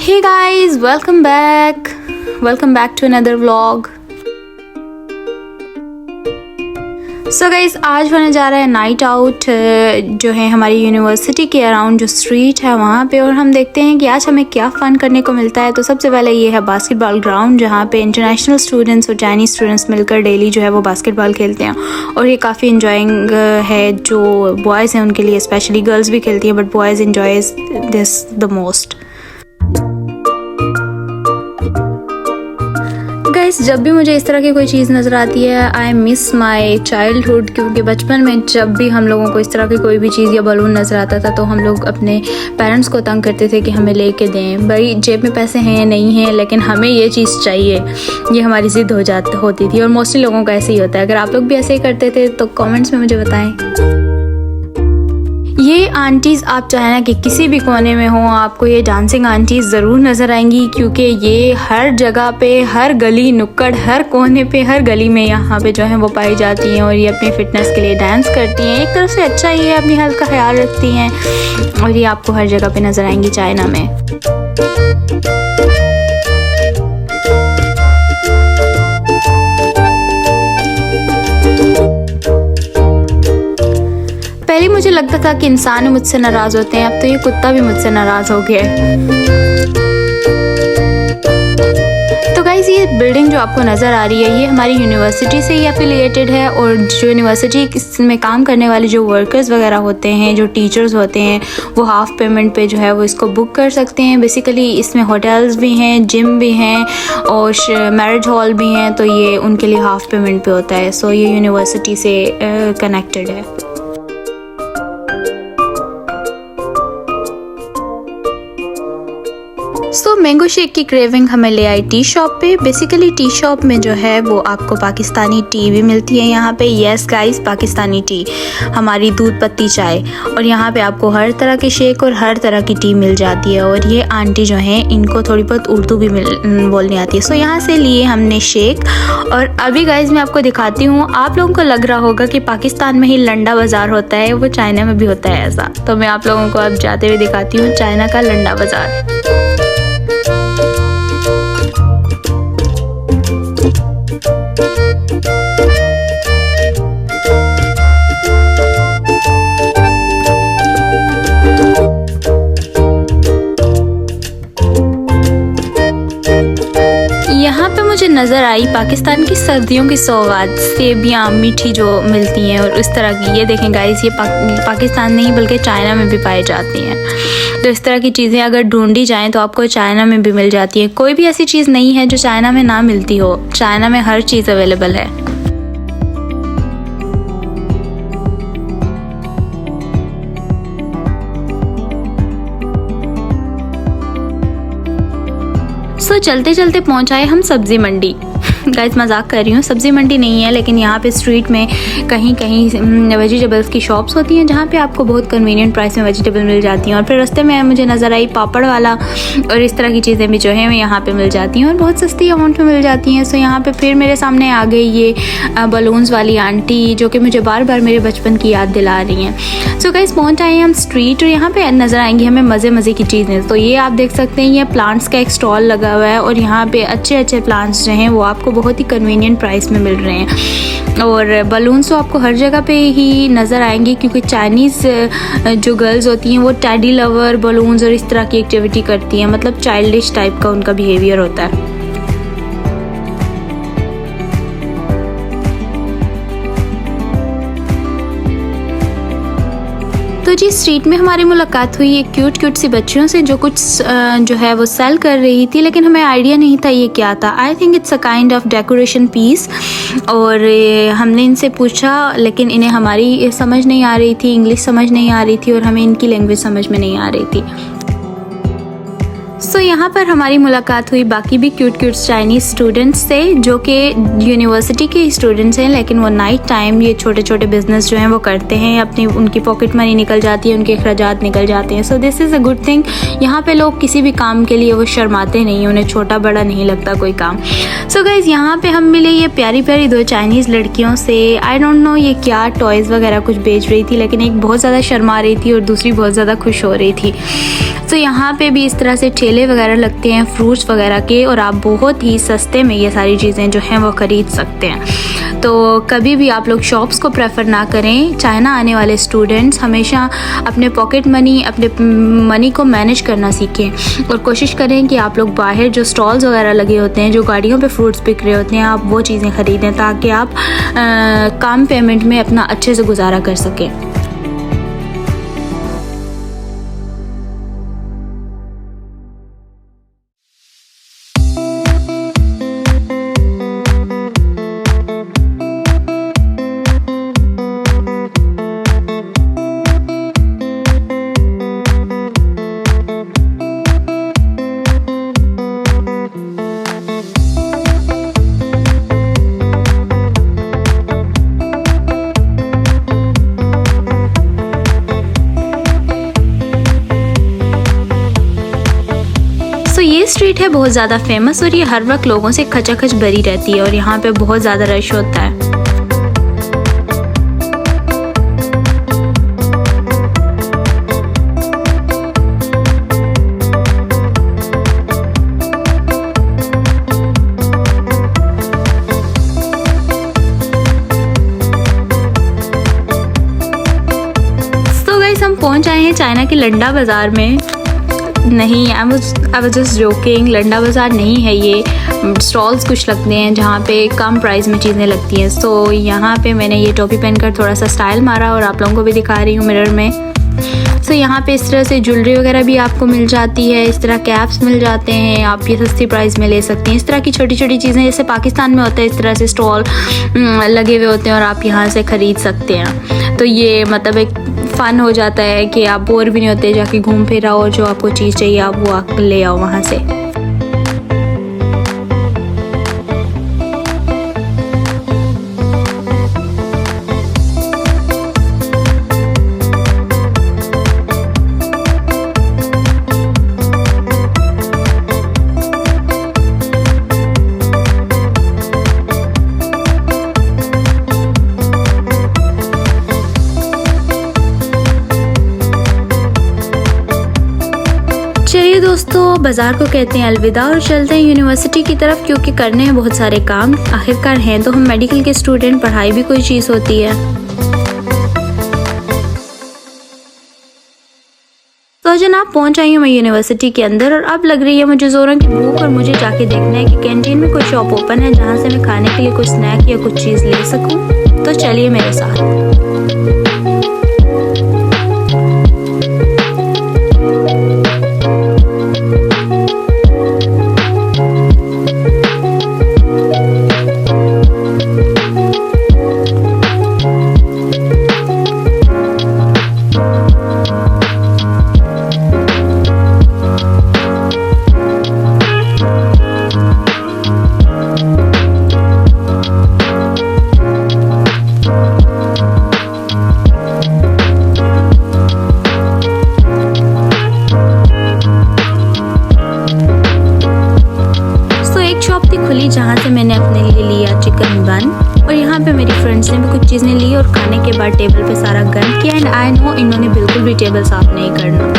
Hey guys, welcome back to another vlog. So guys आज होने जा रहा है नाइट आउट जो है हमारी यूनिवर्सिटी के अराउंड जो स्ट्रीट है वहाँ पे, और हम देखते हैं कि आज हमें क्या फ़न करने को मिलता है। तो सबसे पहले ये है बास्केटबॉल ग्राउंड जहाँ पे इंटरनेशनल स्टूडेंट्स और चाइनीज़ स्टूडेंट्स मिलकर डेली जो है वो बास्केटबॉल खेलते हैं, और ये काफ़ी इंजॉइंग है। जो बॉयज़ हैं उनके लिए स्पेशली, गर्ल्स भी खेलती हैं but boys enjoys this the most. Guys जब भी मुझे इस तरह की कोई चीज़ नज़र आती है आई मिस माई चाइल्डहुड, क्योंकि बचपन में जब भी हम लोगों को इस तरह की कोई भी चीज़ या बलून नज़र आता था तो हम लोग अपने पेरेंट्स को तंग करते थे कि हमें लेके दें। भाई जेब में पैसे हैं नहीं हैं लेकिन हमें ये चीज़ चाहिए, ये हमारी ज़िद होती थी, और मोस्टली लोगों का ऐसे ही होता है। अगर आप लोग भी ऐसे ही करते थे तो कमेंट्स में मुझे बताएं। ये आंटीज़ आप चाहे ना कि किसी भी कोने में हो, आपको ये डांसिंग आंटीज़ ज़रूर नज़र आएंगी, क्योंकि ये हर जगह पे, हर गली नुक्कड़, हर कोने पे, हर गली में यहाँ पे जो है वो पाई जाती हैं, और ये अपनी फ़िटनेस के लिए डांस करती हैं। एक तरफ से अच्छा ही है, अपनी हेल्थ का ख्याल रखती हैं, और ये आपको हर जगह पे नज़र आएंगी चाइना में। पहले मुझे लगता था कि इंसान मुझसे नाराज़ होते हैं, अब तो ये कुत्ता भी मुझसे नाराज़ हो गया है। तो गाइज़ ये बिल्डिंग जो आपको नज़र आ रही है ये हमारी यूनिवर्सिटी से ही एफिलिएटेड है, और जो यूनिवर्सिटी में काम करने वाले जो वर्कर्स वगैरह होते हैं, जो टीचर्स होते हैं, वो हाफ़ पेमेंट पे जो है वो इसको बुक कर सकते हैं। बेसिकली इसमें होटल्स भी हैं, जिम भी हैं और मैरिज हॉल भी हैं, तो ये उनके लिए हाफ़ पेमेंट पे होता है। सो ये यूनिवर्सिटी से कनेक्टेड है। सो मैंगो शेक की क्रेविंग हमें ले आई टी शॉप पे। बेसिकली टी शॉप में जो है वो आपको पाकिस्तानी टी भी मिलती है यहाँ पे। यस गाइस, पाकिस्तानी टी, हमारी दूध पत्ती चाय, और यहाँ पे आपको हर तरह के शेक और हर तरह की टी मिल जाती है। और ये आंटी जो हैं इनको थोड़ी बहुत उर्दू भी बोलनी आती है। सो यहाँ से लिए हमने शेक, और अभी गाइस मैं आपको दिखाती हूँ। आप लोगों को लग रहा होगा कि पाकिस्तान में ही लंडा बाज़ार होता है, वो चाइना में भी होता है ऐसा। तो मैं आप लोगों को अब जाते हुए दिखाती हूँ चाइना का लंडा बाज़ार। यहाँ पे मुझे नज़र आई पाकिस्तान की सर्दियों की सौगात, सेबियाँ मीठी जो मिलती हैं, और इस तरह की। ये देखें गाइस, ये पाकिस्तान नहीं बल्कि चाइना में भी पाई जाती हैं। तो इस तरह की चीज़ें अगर ढूंढी जाएं तो आपको चाइना में भी मिल जाती है। कोई भी ऐसी चीज़ नहीं है जो चाइना में ना मिलती हो, चाइना में हर चीज़ अवेलेबल है। सो चलते चलते पहुंचाए हम सब्ज़ी मंडी। गाइस मजाक कर रही हूँ, सब्ज़ी मंडी नहीं है, लेकिन यहाँ पे स्ट्रीट में कहीं कहीं वेजिटेबल्स की शॉप्स होती हैं जहाँ पे आपको बहुत कन्वीनियंट प्राइस में वेजिटेबल मिल जाती हैं। और फिर रास्ते में मुझे नज़र आई पापड़ वाला, और इस तरह की चीज़ें भी जो है यहाँ पे मिल जाती हैं और बहुत सस्ती अमाउंट में मिल जाती हैं। सो यहाँ पे फिर मेरे सामने आ गई ये बलून्स वाली आंटी, जो कि मुझे बार बार मेरे बचपन की याद दिला रही हैं। सो गाइस पहुँच आए हम स्ट्रीट, और यहाँ पर नज़र आएंगी हमें मज़े की चीज़ें। तो ये आप देख सकते हैं, ये प्लांट्स का एक स्टॉल लगा हुआ है, और यहाँ पर अच्छे प्लांट्स जो हैं वो आपको बहुत ही कन्वीनियंट प्राइस में मिल रहे हैं। और बलून्स तो आपको हर जगह पे ही नज़र आएंगी, क्योंकि चाइनीज़ जो गर्ल्स होती हैं वो टैडी लवर, बलून्स और इस तरह की एक्टिविटी करती हैं, मतलब चाइल्डिश टाइप का उनका बिहेवियर होता है। तो जी स्ट्रीट में हमारी मुलाकात हुई एक क्यूट सी बच्चियों से, जो कुछ जो है वो सेल कर रही थी, लेकिन हमें आइडिया नहीं था ये क्या था। I think it's a kind of decoration piece. और हमने इनसे पूछा, लेकिन इन्हें हमारी समझ नहीं आ रही थी, इंग्लिश समझ नहीं आ रही थी, और हमें इनकी लैंग्वेज समझ में नहीं आ रही थी। सो यहाँ पर हमारी मुलाकात हुई बाकी भी क्यूट चाइनीज़ स्टूडेंट्स से, जो कि यूनिवर्सिटी के स्टूडेंट्स हैं, लेकिन वो नाइट टाइम ये छोटे बिज़नेस जो हैं वो करते हैं। अपनी उनकी पॉकेट मनी निकल जाती है, उनके अखराजात निकल जाते हैं। So this is a good thing. यहाँ पे लोग किसी भी काम के लिए वो शर्माते नहीं, उन्हें छोटा बड़ा नहीं लगता कोई काम। सो गाइज़ यहाँ पे हम मिले ये प्यारी दो चाइनीज़ लड़कियों से। आई डोंट नो ये क्या टॉयज़ वगैरह कुछ बेच रही थी, लेकिन एक बहुत ज़्यादा शर्मा रही थी और दूसरी बहुत ज़्यादा खुश हो रही थी। तो यहाँ पे भी इस तरह से ठेले वगैरह लगते हैं फ्रूट्स वगैरह के, और आप बहुत ही सस्ते में ये सारी चीज़ें जो हैं वो ख़रीद सकते हैं। तो कभी भी आप लोग शॉप्स को प्रेफर ना करें। चाइना आने वाले स्टूडेंट्स हमेशा अपने पॉकेट मनी, अपने मनी को मैनेज करना सीखें और कोशिश करें कि आप लोग बाहर जो स्टॉल्स वगैरह लगे होते हैं, जो गाड़ियों पे फ्रूट्स बिक रहे होते हैं, आप वो चीज़ें ख़रीदें ताकि आप कम पेमेंट में अपना अच्छे से गुजारा कर सकें। तो ये स्ट्रीट है बहुत ज़्यादा फेमस और ये हर वक्त लोगों से खचाखच भरी रहती है और यहाँ पे बहुत ज़्यादा रश होता है। तो गाइस हम पहुँच आए हैं चाइना के लंडा बाज़ार में। नहीं, I was just joking. Landa Bazaar नहीं है ये, स्टॉल्स कुछ लगते हैं जहाँ पे कम प्राइस में चीज़ें लगती हैं। सो यहाँ पे मैंने ये टोपी पहनकर थोड़ा सा स्टाइल मारा और आप लोगों को भी दिखा रही हूँ मिरर में। सो यहाँ पे इस तरह से ज्वेलरी वगैरह भी आपको मिल जाती है, इस तरह कैप्स मिल जाते हैं, आप ये सस्ती प्राइस में ले सकते हैं। इस तरह की छोटी छोटी चीज़ें जैसे पाकिस्तान में होता है, इस तरह से स्टॉल लगे हुए होते हैं और आप यहाँ से ख़रीद सकते हैं। तो ये मतलब एक फ़न हो जाता है कि आप बोर भी नहीं होते, जाके घूम फिर आओ और जो आपको चीज़ चाहिए आप वो ले आओ वहाँ से। चलिए दोस्तों, बाज़ार को कहते हैं अलविदा और चलते हैं यूनिवर्सिटी की तरफ, क्योंकि करने हैं बहुत सारे काम। आखिरकार हैं तो हम मेडिकल के स्टूडेंट, पढ़ाई भी कोई चीज़ होती है। तो जनाब पहुंच आई हूँ मैं यूनिवर्सिटी के अंदर और अब लग रही है मुझे ज़ोरों की भूख और मुझे जाके देखना है कि कैंटीन में कोई शॉप ओपन है जहाँ से मैं खाने के लिए कुछ स्नैक या कुछ चीज़ ले सकूँ। तो चलिए मेरे साथ। खुली जहाँ से मैंने अपने लिए लिया चिकन बन, और यहाँ पे मेरी फ्रेंड्स ने भी कुछ चीज़ें ली और खाने के बाद टेबल पे सारा गंद किया। एंड आई नो इन्होंने बिल्कुल भी टेबल साफ नहीं करना।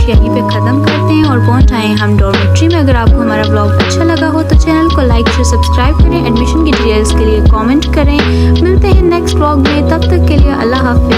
यहीं पे ख़त्म करते हैं और पहुंच आए हम डॉर्मेट्री में। अगर आपको हमारा व्लॉग अच्छा लगा हो तो चैनल को लाइक शेयर सब्सक्राइब करें। एडमिशन की डिटेल्स के लिए कमेंट करें। मिलते हैं नेक्स्ट व्लॉग में, तब तक के लिए अल्लाह हाफ़िज़।